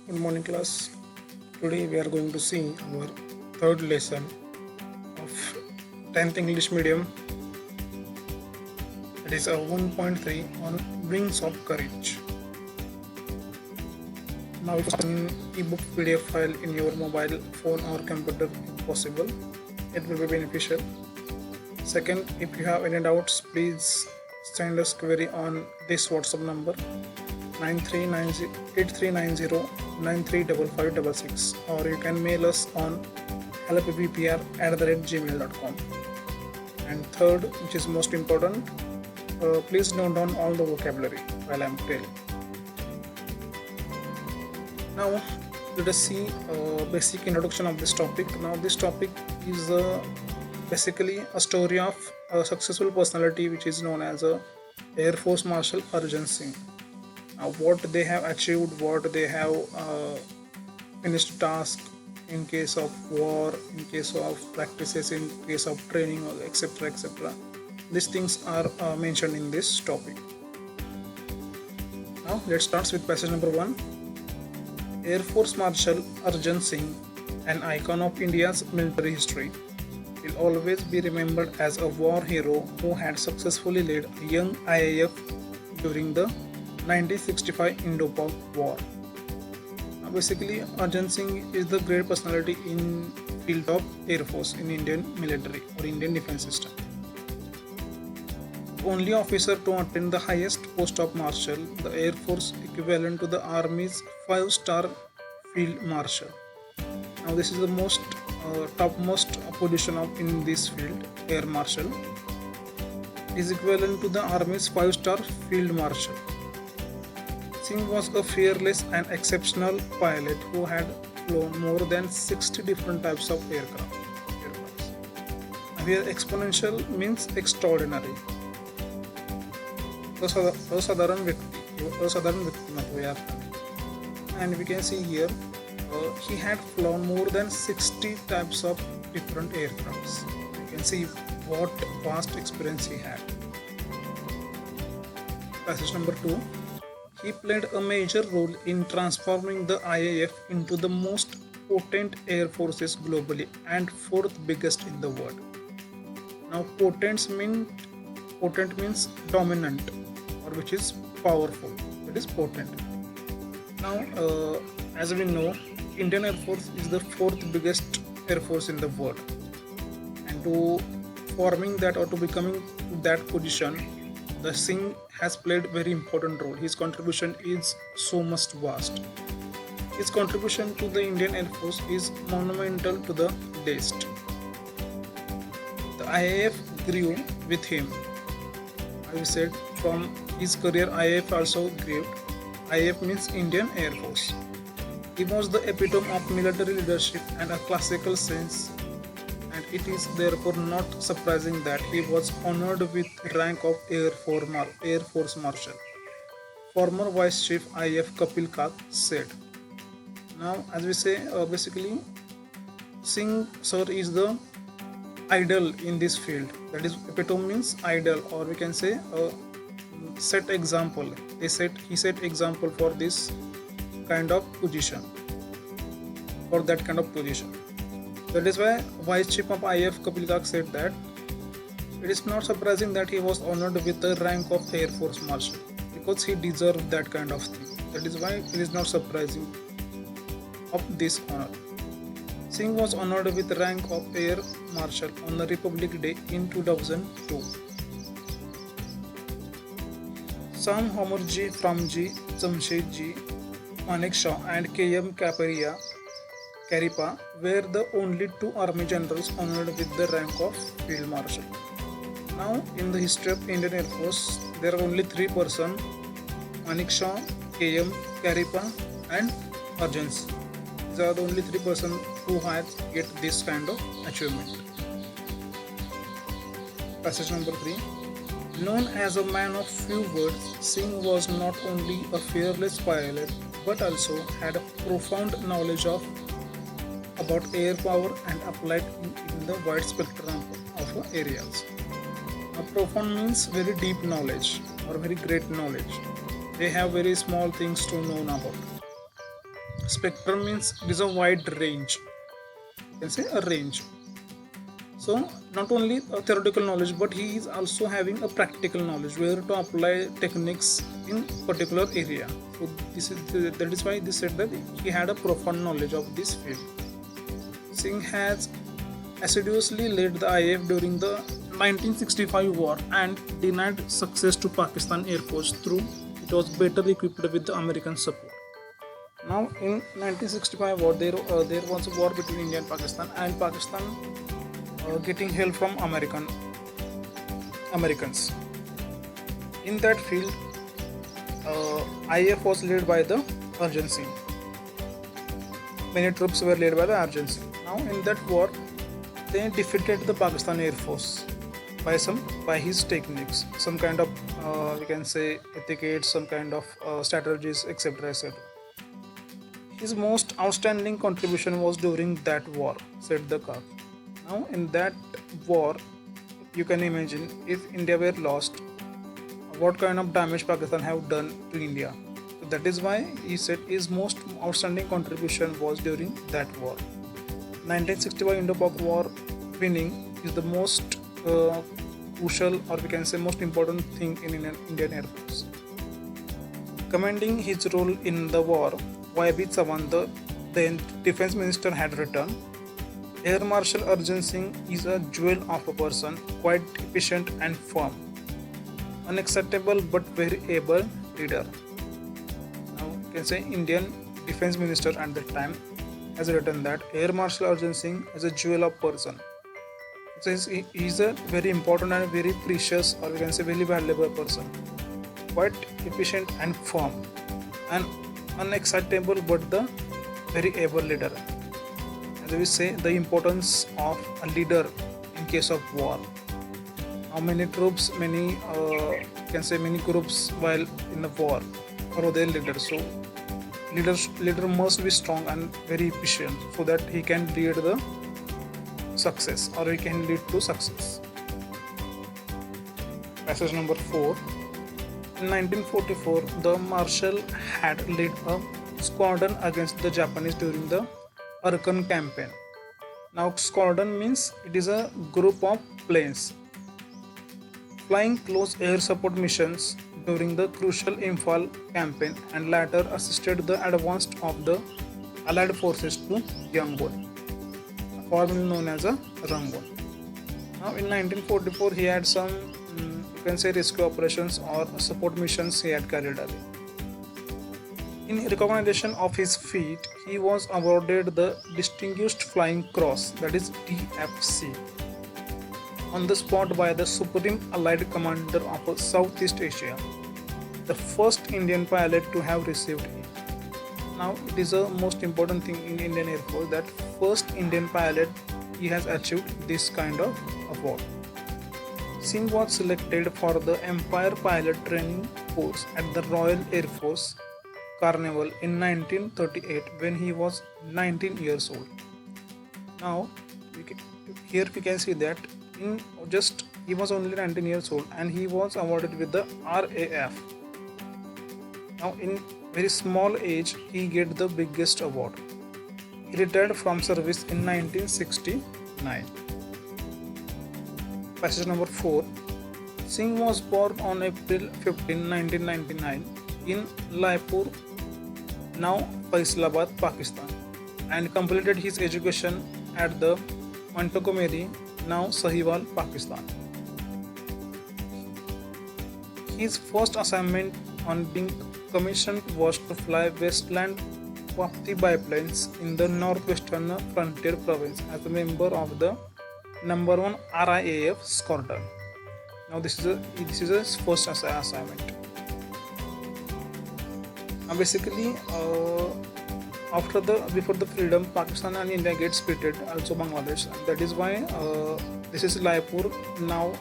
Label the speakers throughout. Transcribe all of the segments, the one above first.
Speaker 1: Good morning, class. Today we are going to see our third lesson of 10th English medium. It is a 1.3 on Wings of Courage. Now it's an ebook PDF file in your mobile phone or computer if possible. It will be beneficial. Second, if you have any doubts, please send us query on this WhatsApp number 9390 or you can mail us on helpbpr@gmail.com. And third, which is most important, please note down all the vocabulary while I'm telling. Now let us see basic introduction of this topic. Now this topic is basically a story of a successful personality which is known as a Air Force Marshal Arjun Singh. What they have achieved, what they have finished task in case of war, in case of practices, in case of training, etc. etc. These things are mentioned in this topic. Now let's start with passage number 1. Air Force Marshal Arjun Singh, an icon of India's military history, will always be remembered as a war hero who had successfully led a young IAF during the 1965 Indo-Pak War. Basically, Arjun Singh is the great personality in field of Air Force in Indian military or Indian defense system. The only officer to attain the highest post of Marshal, the Air Force equivalent to the Army's 5-star Field Marshal. Now this is the most topmost position of in this field, Air Marshal. Is equivalent to the Army's 5-star Field Marshal. Singh was a fearless and exceptional pilot who had flown more than 60 different types of aircraft. Here exponential means extraordinary. असाधारण व्यक्तिमत्व या and we can see here he had flown more than 60 types of different aircrafts. You can see what vast experience he had. Passage number 2. He played a major role in transforming the IAF into the most potent air forces globally and 4th biggest in the world. Now potent means dominant or which is powerful. It is potent. Now as we know, Indian Air Force is the 4th biggest air force in the world, and to forming that or to becoming that position, the Singh has played very important role. His contribution is so much vast. His contribution to the Indian Air Force is monumental to the least. The IAF grew with him. As we said, from his career IAF also grew. IAF means Indian Air Force. He was the epitome of military leadership and a classical sense, and it is therefore not surprising that he was honored with rank of Air Force Marshal. Former Vice Chief IAF Kapil Kak said. Now, as we say, basically, Singh sir is the idol in this field. That is, epitome means idol, or we can say set example. He set example for this kind of position, for that kind of position. That is why Vice Chief of IAF Kapil Kak said that it is not surprising that he was honored with the rank of Air Force Marshal, because he deserved that kind of thing. That is why it is not surprising of this honor. Singh was honored with the rank of Air Marshal on the Republic Day in 2002. Sam Homerji, Framji, Jamshedji, Manek Shaw and K.M. Caripa were the only 2 army generals honored with the rank of Field Marshal. Now, in the history of Indian Air Force, there are only 3 persons: Manek Shaw, K.M. Caripa and Arjun Singh. These are the only 3 persons who have get this kind of achievement. Passage number 3. Known as a man of few words, Singh was not only a fearless pilot but also had a profound knowledge about air power and applied in the wide spectrum of areas. Now, profound means very deep knowledge or very great knowledge. They have very small things to know about. Spectrum means it is a wide range. You can say a range. So not only a theoretical knowledge, but he is also having a practical knowledge where to apply techniques in particular area. So that is why they said that he had a profound knowledge of this field. Singh has assiduously led the IAF during the 1965 war and denied success to Pakistan Air Force through it was better equipped with the American support. Now in 1965 war there was a war between India and Pakistan getting help from Americans. In that field, IAF was led by the Arjun Singh. Many troops were led by the Arjun Singh. Now in that war, they defeated the Pakistan Air Force by his techniques, some kind of we can say etiquette, some kind of strategies, etc., etc. His most outstanding contribution was during that war, said the Kak. Now in that war, you can imagine if India were lost, what kind of damage Pakistan have done to India. So that is why he said his most outstanding contribution was during that war. 1965 Indo-Pak War winning is the most crucial, or we can say most important thing in Indian Air Force. Commending his role in the war, YB Chavan, the then Defense Minister, had written, Air Marshal Arjun Singh is a jewel of a person, quite efficient and firm, unacceptable but very able leader. Now you can say Indian Defense Minister at that time has written that Air Marshal Arjun Singh is a jewel of person. It says he is a very important and very precious, or we can say very valuable person, quite efficient and firm, and unacceptable but the very able leader. As we say, the importance of a leader in case of war. How many troops, many groups while in the war follow their leader. So leader must be strong and very efficient so that he can lead the success, or he can lead to success. Passage number 4. In 1944, the Marshal had led a squadron against the Japanese during the Arakan campaign. Now squadron means it is a group of planes flying close air support missions during the crucial Imphal campaign, and later assisted the advance of the Allied forces to Yangon, formerly known as a Rangoon. Now in 1944 he had some you can say rescue operations or support missions he had carried away. In recognition of his feat, he was awarded the Distinguished Flying Cross, that is DFC, on the spot by the Supreme Allied Commander of Southeast Asia, the first Indian pilot to have received it. Now it is a most important thing in Indian Air Force that first Indian pilot he has achieved this kind of award. Singh was selected for the Empire Pilot Training Course at the Royal Air Force Carnival in 1938 when he was 19 years old. Now here we can see that he was only 19 years old and he was awarded with the RAF. Now in very small age he get the biggest award. He retired from service in 1969. Passage number 4. Singh was born on April 15, 1999 in Laipur, now Faisalabad, Pakistan, and completed his education at the Montgomery, now Sahiwal, Pakistan. His first assignment on being commissioned was to fly Westland Wapti biplanes in the northwestern frontier province as a member of the number 1 RIAF squadron. Now this is his first assignment. Now basically before the freedom, Pakistan and India get split, also Bangladesh. That is why this is Laipur, now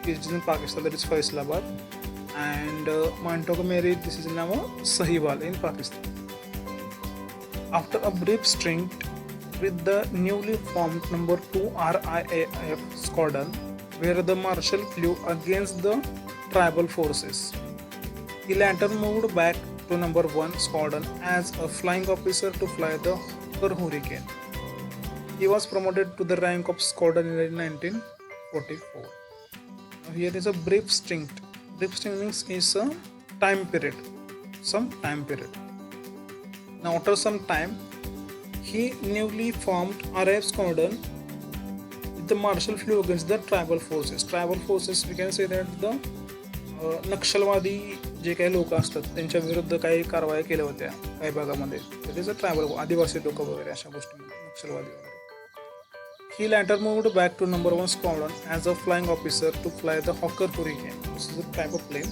Speaker 1: it is in Pakistan, that is Faisalabad, and Montgomery, this is now Sahiwal in Pakistan. After a brief stint with the newly formed number 2 RIAF squadron, where the Marshal flew against the tribal forces, he later moved back to number 1 squadron as a flying officer to fly the Hawker Hurricane. He was promoted to the rank of squadron in 1944. Now here is a brief stint. Brief stint means is a time period, some time period. Now after some time, he newly formed RAF squadron with the marshal flew against the tribal forces. Tribal forces, we can say that the नक्षलवादी जे काही लोक असतात त्यांच्या विरुद्ध काही कारवाया केल्या होत्या काही भागामध्ये. इट इज अ ट्रायबल, आदिवासी लोक वगैरे अशा गोष्टींमध्ये नक्षलवादी वगैरे. He later moved back to number 1 squadron as a flying officer to fly the Hawker Hurricane. This is a type of plane,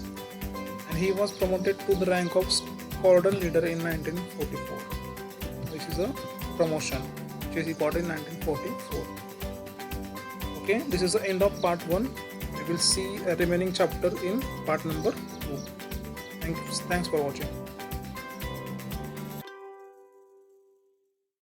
Speaker 1: and he was promoted to the rank of squadron leader in 1944. This is a promotion which he got in 1944. Okay, this is the end of part 1. We will see a remaining chapter in part number 2. Thanks for watching.